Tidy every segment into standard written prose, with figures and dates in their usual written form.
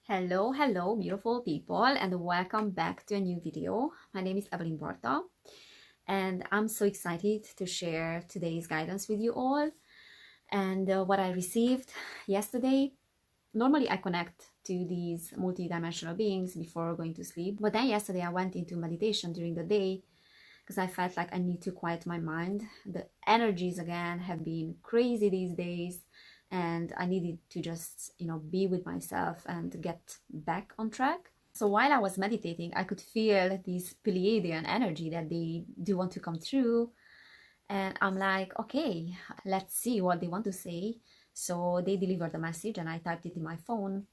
Hello, beautiful people, and welcome back to a new video. My name is Evelyn Borta, and I'm so excited to share today's guidance with you all. And what I received yesterday. Normally, I connect to these multidimensional beings before going to sleep, but then yesterday I went into meditation during the day because I felt like I need to quiet my mind. The energies again have been crazy these days, and I needed to just, be with myself and get back on track. So while I was meditating, I could feel this Pleiadian energy that they do want to come through. And I'm like, okay, let's see what they want to say. So they delivered the message and I typed it in my phone.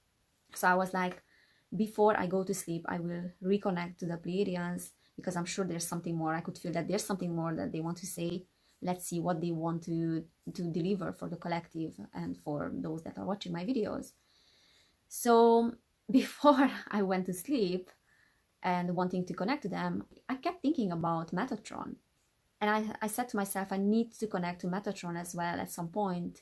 So I was like, before I go to sleep, I will reconnect to the Pleiadians because I'm sure there's something more. I could feel that there's something more that they want to say. Let's see what they want to deliver for the collective and for those that are watching my videos. So before I went to sleep and wanting to connect to them, I kept thinking about Metatron. And I said to myself, I need to connect to Metatron as well at some point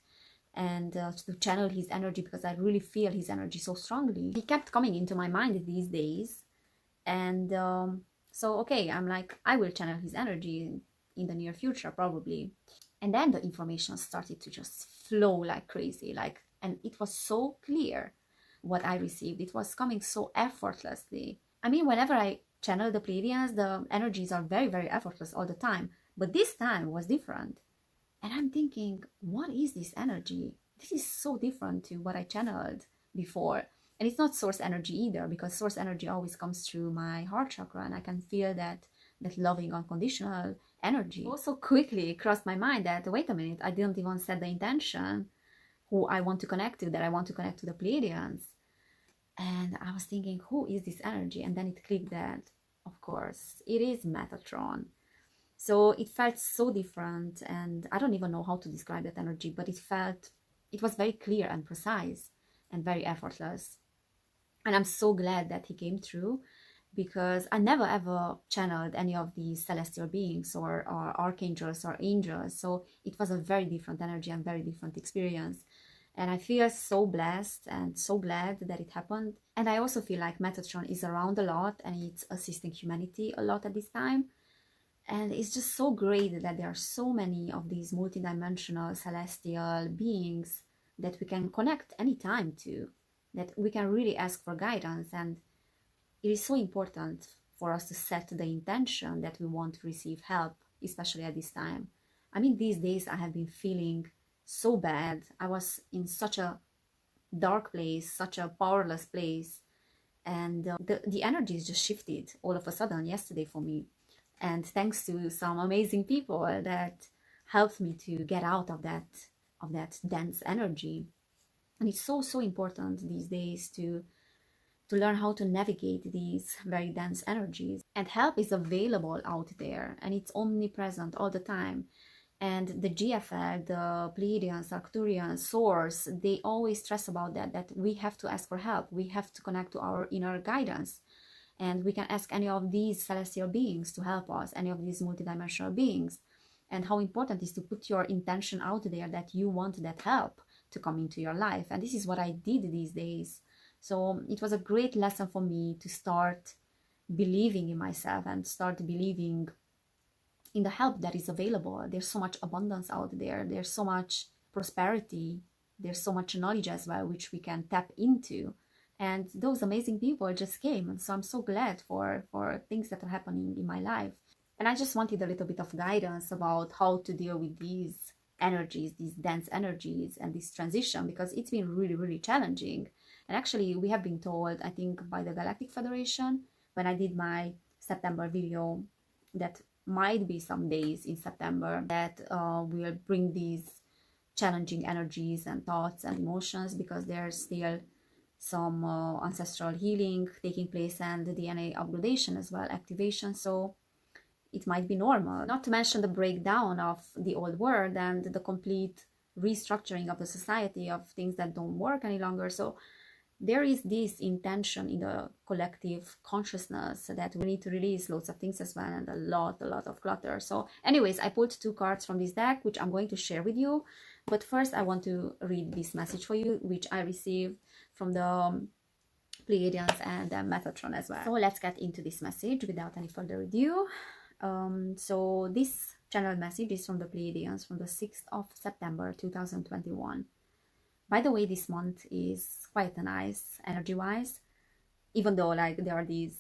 and to channel his energy because I really feel his energy so strongly. He kept coming into my mind these days. And so, okay, I'm like, I will channel his energy in the near future, probably. And then the information started to just flow like crazy, and it was so clear what I received. It was coming so effortlessly. I mean, whenever I channel the Pleiadians, the energies are very, very effortless all the time. But this time was different. And I'm thinking, what is this energy? This is so different to what I channeled before. And it's not source energy either, because source energy always comes through my heart chakra, and I can feel that loving, unconditional energy. Also quickly crossed my mind that, wait a minute, I didn't even set the intention who I want to connect to, that I want to connect to the Pleiadians. And I was thinking, who is this energy? And then it clicked that, of course, it is Metatron. So it felt so different, and I don't even know how to describe that energy, but it was very clear and precise and very effortless. And I'm so glad that he came through, because I never ever channeled any of these celestial beings or archangels or angels. So it was a very different energy and very different experience. And I feel so blessed and so glad that it happened. And I also feel like Metatron is around a lot and it's assisting humanity a lot at this time. And it's just so great that there are so many of these multidimensional celestial beings that we can connect anytime to, that we can really ask for guidance. And it is so important for us to set the intention that we want to receive help, especially at this time. I mean, these days I have been feeling so bad. I was in such a dark place, such a powerless place. And the energies just shifted all of a sudden yesterday for me. And thanks to some amazing people that helped me to get out of that dense energy. And it's so important these days to learn how to navigate these very dense energies. And help is available out there, and it's omnipresent all the time. And the GFL, the Pleiadians, Arcturians, Source, they always stress about that we have to ask for help. We have to connect to our inner guidance. And we can ask any of these celestial beings to help us, any of these multidimensional beings. And how important it is to put your intention out there that you want that help to come into your life. And this is what I did these days. So it was a great lesson for me to start believing in myself and start believing in the help that is available. There's so much abundance out there. There's so much prosperity. There's so much knowledge as well, which we can tap into. And those amazing people just came. And so I'm so glad for things that are happening in my life. And I just wanted a little bit of guidance about how to deal with these energies, these dense energies, and this transition, because it's been really, really challenging. And actually, we have been told, I think, by the Galactic Federation, when I did my September video, that might be some days in September that will bring these challenging energies and thoughts and emotions, because there's still some ancestral healing taking place and the DNA upgradation as well, activation. So it might be normal. Not to mention the breakdown of the old world and the complete restructuring of the society, of things that don't work any longer. So there is this intention in the collective consciousness that we need to release loads of things as well, and a lot of clutter. So anyways, I pulled 2 cards from this deck, which I'm going to share with you. But first I want to read this message for you, which I received from the Pleiadians and Metatron as well. So let's get into this message without any further ado. So this channel message is from the Pleiadians from the 6th of September 2021. By the way, this month is quite nice energy-wise, even though like there are these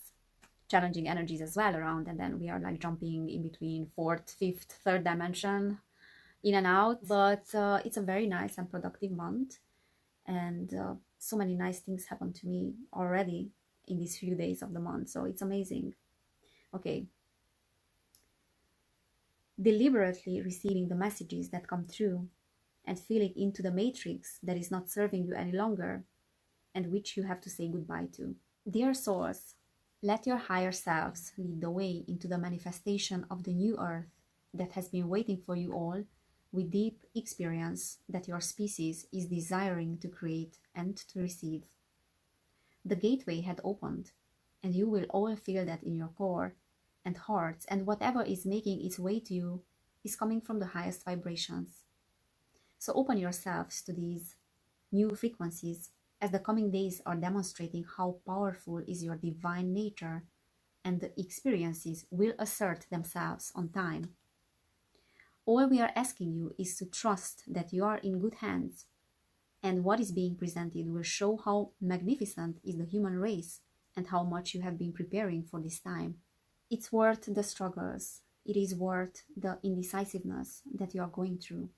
challenging energies as well around, and then we are like jumping in between 4th, 5th, 3rd dimension in and out, but it's a very nice and productive month, and so many nice things happen to me already in these few days of the month, so it's amazing. Okay, deliberately receiving the messages that come through and feeling into the matrix that is not serving you any longer and which you have to say goodbye to. Dear souls, let your higher selves lead the way into the manifestation of the new earth that has been waiting for you all with deep experience that your species is desiring to create and to receive. The gateway had opened, and you will all feel that in your core and hearts, and whatever is making its way to you is coming from the highest vibrations. So open yourselves to these new frequencies, as the coming days are demonstrating how powerful is your divine nature, and the experiences will assert themselves on time. All we are asking you is to trust that you are in good hands, and what is being presented will show how magnificent is the human race and how much you have been preparing for this time. It's worth the struggles, it is worth the indecisiveness that you are going through.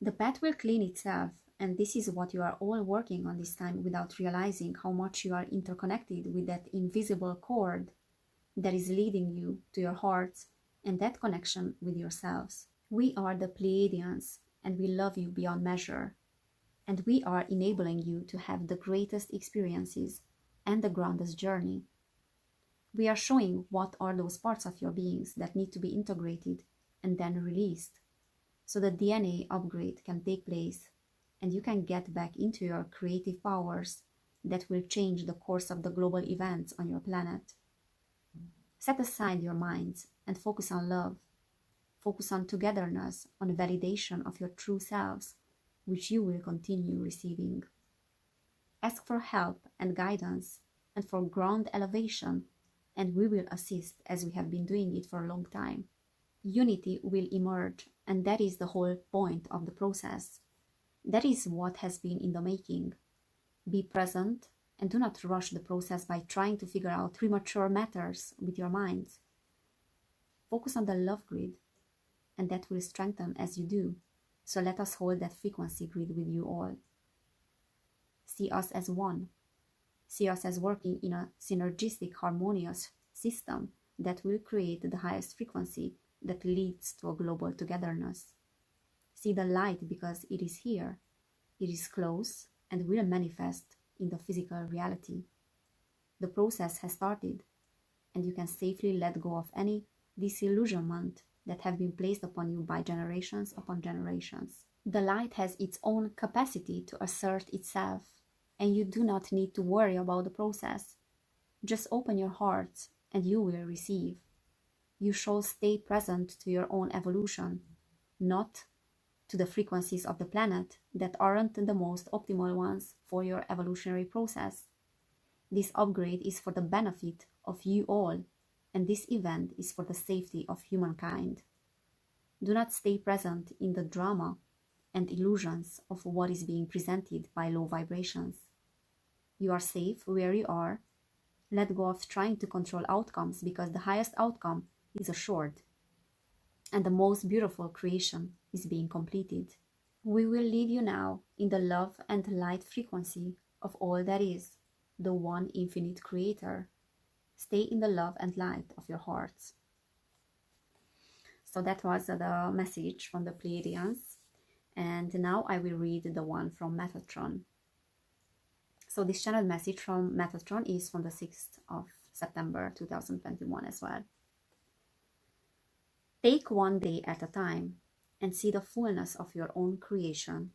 The path will clean itself, and this is what you are all working on this time without realizing how much you are interconnected with that invisible cord that is leading you to your hearts and that connection with yourselves. We are the Pleiadians, and we love you beyond measure, and we are enabling you to have the greatest experiences and the grandest journey. We are showing what are those parts of your beings that need to be integrated and then released, so the DNA upgrade can take place and you can get back into your creative powers that will change the course of the global events on your planet. Set aside your minds and focus on love. Focus on togetherness, on validation of your true selves, which you will continue receiving. Ask for help and guidance and for ground elevation, and we will assist as we have been doing it for a long time. Unity will emerge, and that is the whole point of the process. That is what has been in the making. Be present and do not rush the process by trying to figure out premature matters with your minds. Focus on the love grid, and that will strengthen as you do. So let us hold that frequency grid with you all. See us as one. See us as working in a synergistic, harmonious system that will create the highest frequency that leads to a global togetherness. See the light because it is here, it is close, and will manifest in the physical reality. The process has started, and you can safely let go of any disillusionment that have been placed upon you by generations upon generations. The light has its own capacity to assert itself, and you do not need to worry about the process. Just open your hearts and you will receive. You shall stay present to your own evolution, not to the frequencies of the planet that aren't the most optimal ones for your evolutionary process. This upgrade is for the benefit of you all, and this event is for the safety of humankind. Do not stay present in the drama and illusions of what is being presented by low vibrations. You are safe where you are. Let go of trying to control outcomes, because the highest outcome is assured, and the most beautiful creation is being completed. We will leave you now in the love and light frequency of all that is, the one infinite creator. Stay in the love and light of your hearts. So that was the message from the Pleiadians, and now I will read the one from Metatron. So this channel message from Metatron is from the 6th of September 2021 as well. Take one day at a time and see the fullness of your own creation.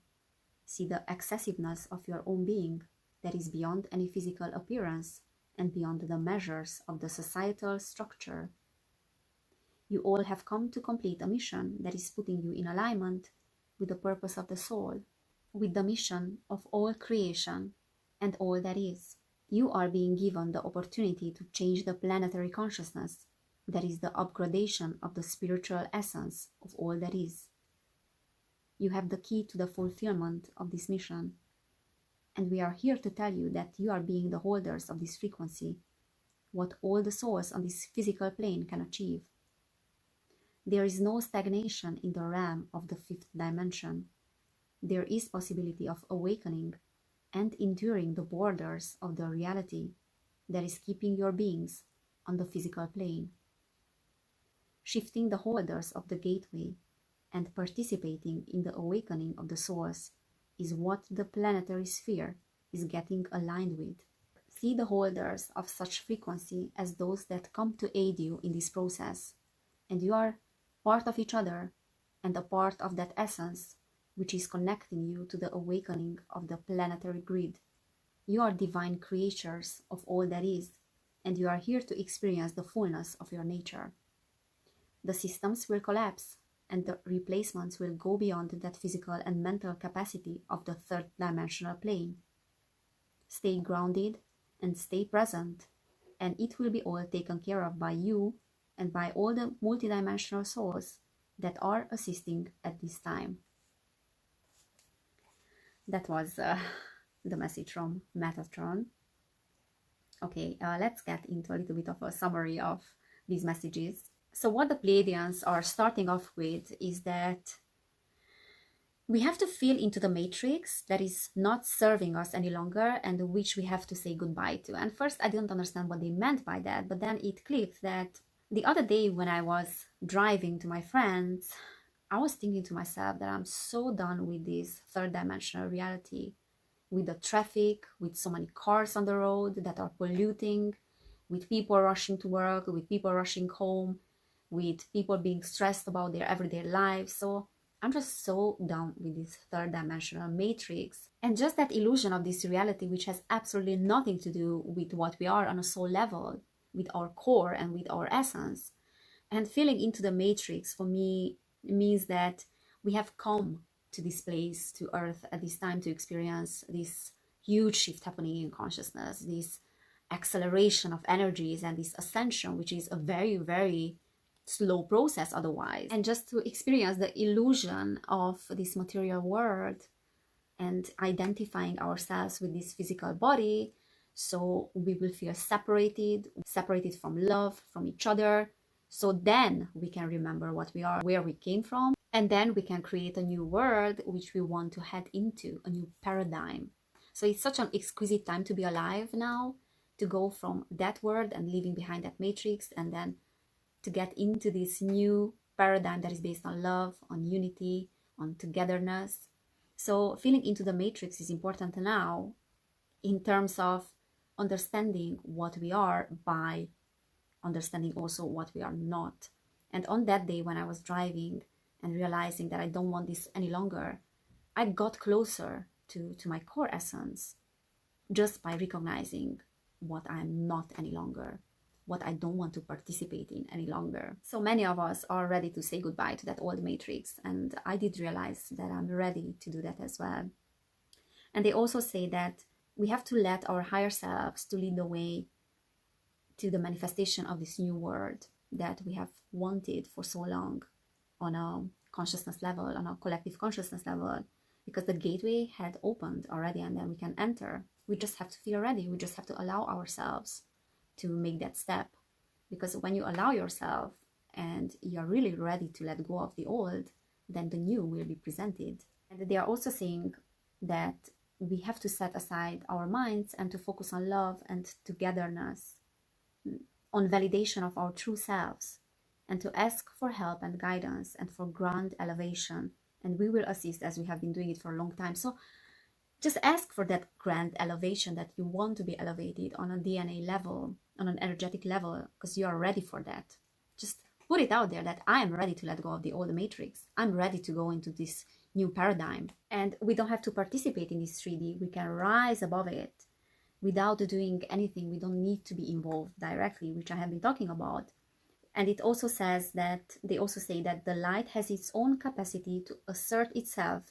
See the excessiveness of your own being that is beyond any physical appearance and beyond the measures of the societal structure. You all have come to complete a mission that is putting you in alignment with the purpose of the soul, with the mission of all creation and all that is. You are being given the opportunity to change the planetary consciousness. That is the upgradation of the spiritual essence of all that is. You have the key to the fulfillment of this mission. And we are here to tell you that you are being the holders of this frequency, what all the souls on this physical plane can achieve. There is no stagnation in the realm of the fifth dimension. There is possibility of awakening and enduring the borders of the reality that is keeping your beings on the physical plane. Shifting the holders of the gateway and participating in the awakening of the souls is what the planetary sphere is getting aligned with. See the holders of such frequency as those that come to aid you in this process, and you are part of each other and a part of that essence which is connecting you to the awakening of the planetary grid. You are divine creatures of all that is, and you are here to experience the fullness of your nature. The systems will collapse, and the replacements will go beyond that physical and mental capacity of the third dimensional plane. Stay grounded and stay present, and it will be all taken care of by you and by all the multidimensional souls that are assisting at this time. That was the message from Metatron. Okay, let's get into a little bit of a summary of these messages. So what the Pleiadians are starting off with is that we have to feel into the matrix that is not serving us any longer and which we have to say goodbye to. And first I didn't understand what they meant by that, but then it clicked that the other day when I was driving to my friends, I was thinking to myself that I'm so done with this third dimensional reality, with the traffic, with so many cars on the road that are polluting, with people rushing to work, with people rushing home, with people being stressed about their everyday lives. So I'm just so done with this third dimensional matrix and just that illusion of this reality which has absolutely nothing to do with what we are on a soul level, with our core and with our essence. And feeling into the matrix for me means that we have come to this place, to Earth at this time, to experience this huge shift happening in consciousness, this acceleration of energies and this ascension, which is a very, very slow process otherwise. And just to experience the illusion of this material world and identifying ourselves with this physical body, so we will feel separated from love, from each other. So then we can remember what we are, where we came from, and then we can create a new world which we want to head into, a new paradigm. So it's such an exquisite time to be alive now, to go from that world and leaving behind that matrix, and then to get into this new paradigm that is based on love, on unity, on togetherness. So feeling into the matrix is important now in terms of understanding what we are by understanding also what we are not. And on that day when I was driving and realizing that I don't want this any longer, I got closer to my core essence just by recognizing what I'm not any longer, what I don't want to participate in any longer. So many of us are ready to say goodbye to that old matrix, and I did realize that I'm ready to do that as well. And they also say that we have to let our higher selves to lead the way to the manifestation of this new world that we have wanted for so long on a consciousness level, on a collective consciousness level, because the gateway had opened already and then we can enter. We just have to feel ready. We just have to allow ourselves to make that step, because when you allow yourself and you're really ready to let go of the old, then the new will be presented. And they are also saying that we have to set aside our minds and to focus on love and togetherness, on validation of our true selves, and to ask for help and guidance and for grand elevation. And we will assist, as we have been doing it for a long time. So just ask for that grand elevation, that you want to be elevated on a DNA level, on an energetic level, because you are ready for that. Just put it out there that I am ready to let go of the old matrix. I'm ready to go into this new paradigm. And we don't have to participate in this 3D. We can rise above it without doing anything. We don't need to be involved directly, which I have been talking about. And it also says that, they also say that the light has its own capacity to assert itself,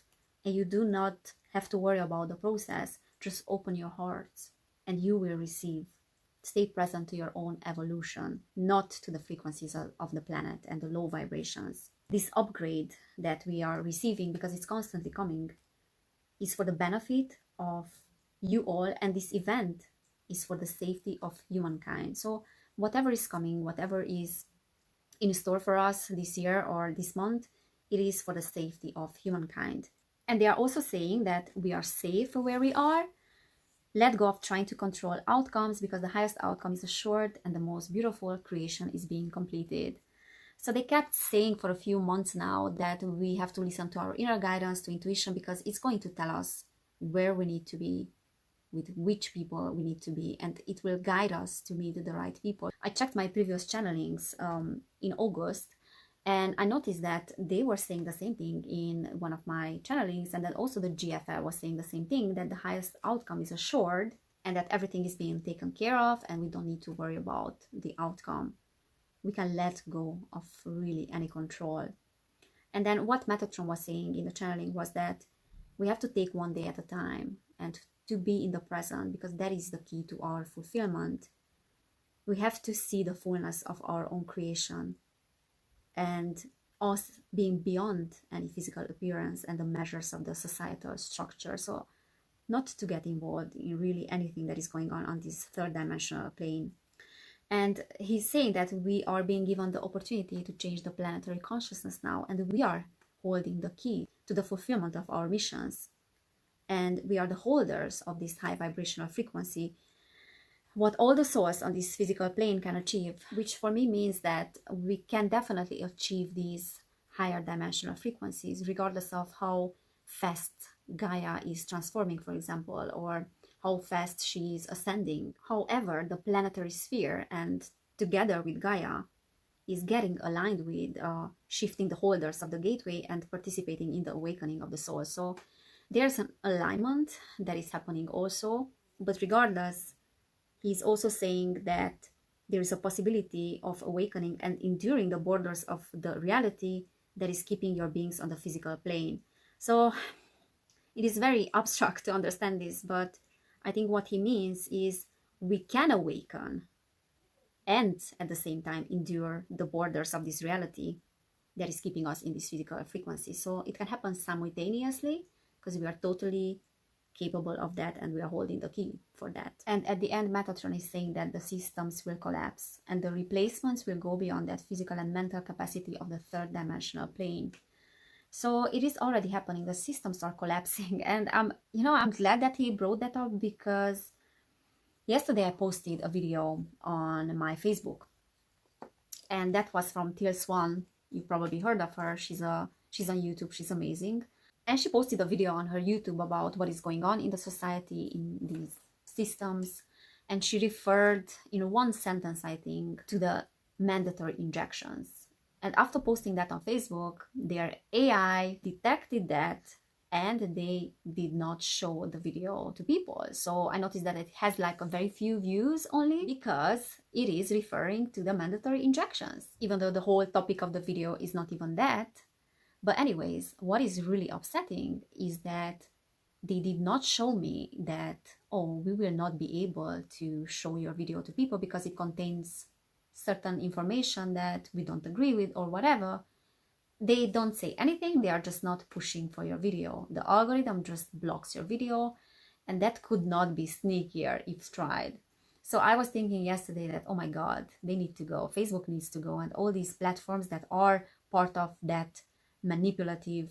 and you do not have to worry about the process. Just open your hearts and you will receive. Stay present to your own evolution, not to the frequencies of the planet and the low vibrations. This upgrade that we are receiving, because it's constantly coming, is for the benefit of you all, and this event is for the safety of humankind. So whatever is coming, whatever is in store for us this year or this month, it is for the safety of humankind. And they are also saying that we are safe where we are. Let go of trying to control outcomes, because the highest outcome is assured and the most beautiful creation is being completed. So they kept saying for a few months now that we have to listen to our inner guidance, to intuition, because it's going to tell us where we need to be, with which people we need to be, and it will guide us to meet the right people. I checked my previous channelings in August, and I noticed that they were saying the same thing in one of my channelings, and then also the GFL was saying the same thing, that the highest outcome is assured and that everything is being taken care of and we don't need to worry about the outcome. We can let go of really any control. And then what Metatron was saying in the channeling was that we have to take one day at a time and to be in the present, because that is the key to our fulfillment. We have to see the fullness of our own creation and us being beyond any physical appearance and the measures of the societal structure. So not to get involved in really anything that is going on this third dimensional plane. And he's saying that we are being given the opportunity to change the planetary consciousness now, and we are holding the key to the fulfillment of our missions. And we are the holders of this high vibrational frequency, what all the souls on this physical plane can achieve, which for me means that we can definitely achieve these higher dimensional frequencies, regardless of how fast Gaia is transforming, for example, or how fast she is ascending. However, the planetary sphere, and together with Gaia, is getting aligned with shifting the holders of the gateway and participating in the awakening of the soul. So there's an alignment that is happening also, but regardless, he's also saying that there is a possibility of awakening and enduring the borders of the reality that is keeping your beings on the physical plane. So it is very abstract to understand this, but I think what he means is we can awaken and at the same time endure the borders of this reality that is keeping us in this physical frequency. So it can happen simultaneously, because we are totally capable of that and we are holding the key for that. And at the end, Metatron is saying that the systems will collapse and the replacements will go beyond that physical and mental capacity of the third dimensional plane. So it is already happening. The systems are collapsing, and I'm glad that he brought that up, because yesterday I posted a video on my Facebook, and that was from Teal Swan. You probably heard of her. She's on YouTube. She's amazing. And she posted a video on her YouTube about what is going on in the society, in these systems. And she referred in one sentence, I think, to the mandatory injections. And after posting that on Facebook, their AI detected that and they did not show the video to people. So I noticed that it has like a very few views only, because it is referring to the mandatory injections, even though the whole topic of the video is not even that. But anyways, what is really upsetting is that they did not show me that, oh, we will not be able to show your video to people because it contains certain information that we don't agree with or whatever. They don't say anything. They are just not pushing for your video. The algorithm just blocks your video, and that could not be sneakier if tried. So I was thinking yesterday that, oh my God, they need to go. Facebook needs to go, and all these platforms that are part of that manipulative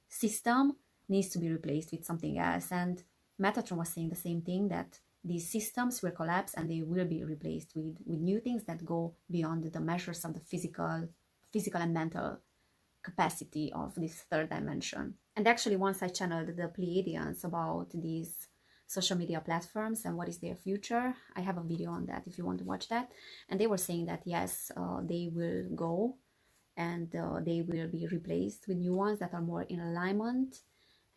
system needs to be replaced with something else. And Metatron was saying the same thing, that these systems will collapse and they will be replaced with new things that go beyond the measures of the physical and mental capacity of this third dimension. And actually, once I channeled the Pleiadians about these social media platforms and what is their future, I have a video on that if you want to watch that. And they were saying that yes, they will go and they will be replaced with new ones that are more in alignment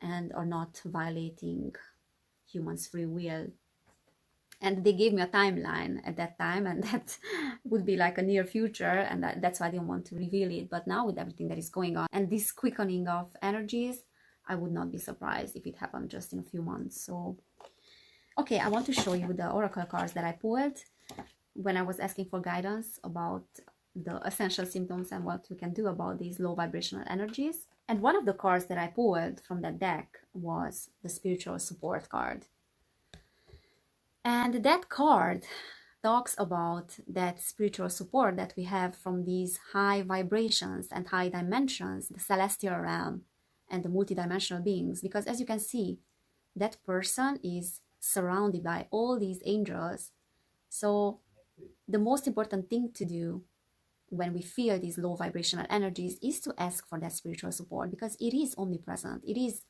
and are not violating humans' free will. And they gave me a timeline at that time, and that would be like a near future, and that's why I didn't want to reveal it. But now with everything that is going on and this quickening of energies, I would not be surprised if it happened just in a few months. So Okay, I want to show you the oracle cards that I pulled when I was asking for guidance about the essential symptoms and what we can do about these low vibrational energies. And one of the cards that I pulled from that deck was the spiritual support card. And that card talks about that spiritual support that we have from these high vibrations and high dimensions, the celestial realm and the multidimensional beings. Because as you can see, that person is surrounded by all these angels. So the most important thing to do when we feel these low vibrational energies is to ask for that spiritual support, because it is omnipresent. It is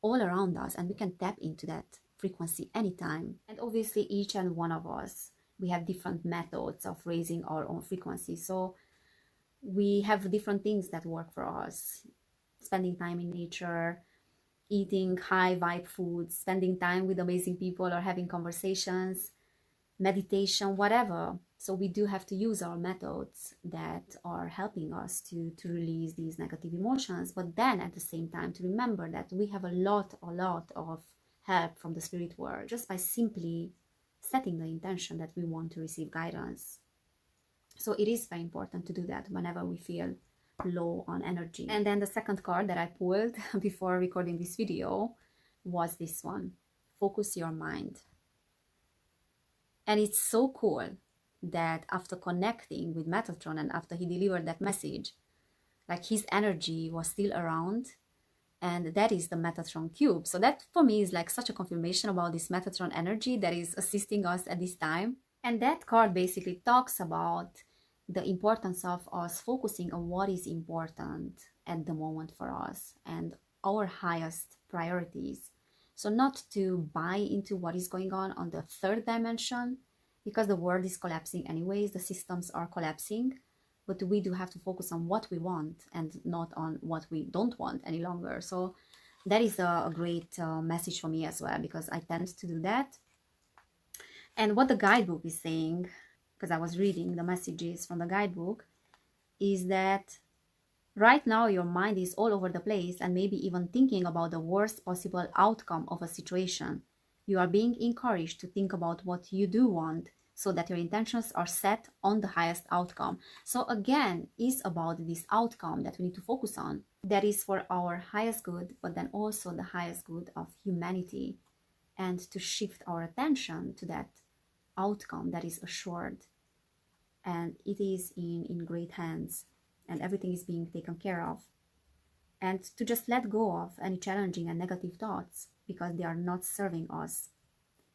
all around us and we can tap into that frequency anytime. And obviously each and one of us, we have different methods of raising our own frequency. So we have different things that work for us. Spending time in nature, eating high vibe foods, spending time with amazing people or having conversations, meditation, whatever. So we do have to use our methods that are helping us to release these negative emotions, but then at the same time to remember that we have a lot of help from the spirit world just by simply setting the intention that we want to receive guidance. So it is very important to do that whenever we feel low on energy. And then the second card that I pulled before recording this video was this one: focus your mind. And it's so cool that after connecting with Metatron and after he delivered that message, like his energy was still around, and that is the Metatron cube. So that for me is like such a confirmation about this Metatron energy that is assisting us at this time. And that card basically talks about the importance of us focusing on what is important at the moment for us and our highest priorities. So not to buy into what is going on the third dimension, because the world is collapsing anyways, the systems are collapsing, but we do have to focus on what we want and not on what we don't want any longer. So that is a great message for me as well, because I tend to do that. And what the guidebook is saying, because I was reading the messages from the guidebook, is that right now your mind is all over the place and maybe even thinking about the worst possible outcome of a situation. You are being encouraged to think about what you do want so that your intentions are set on the highest outcome. So again, it's about this outcome that we need to focus on. That is for our highest good, but then also the highest good of humanity, and to shift our attention to that outcome that is assured. And it is in great hands and everything is being taken care of. And to just let go of any challenging and negative thoughts because they are not serving us.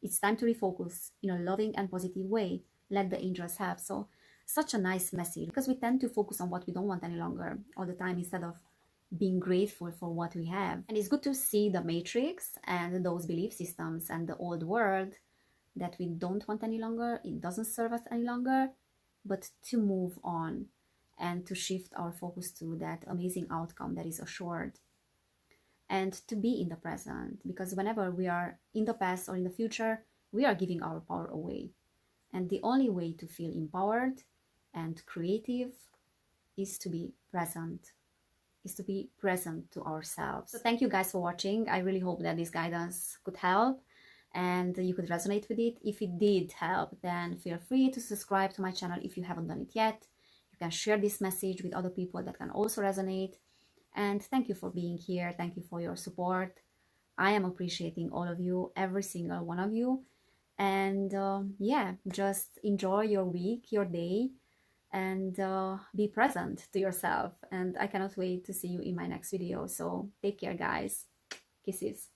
It's time to refocus in a loving and positive way. Let the angels have. So such a nice message, because we tend to focus on what we don't want any longer all the time instead of being grateful for what we have. And it's good to see the matrix and those belief systems and the old world that we don't want any longer. It doesn't serve us any longer, but to move on and to shift our focus to that amazing outcome that is assured, and to be in the present, because whenever we are in the past or in the future, we are giving our power away. And the only way to feel empowered and creative is to be present, to ourselves. So thank you guys for watching. I really hope that this guidance could help and you could resonate with it. If it did help, then feel free to subscribe to my channel if you haven't done it yet. You can share this message with other people that can also resonate. And thank you for being here. Thank you for your support. I am appreciating all of you, every single one of you. And yeah, just enjoy your week, your day, and be present to yourself. And I cannot wait to see you in my next video. So take care, guys. Kisses.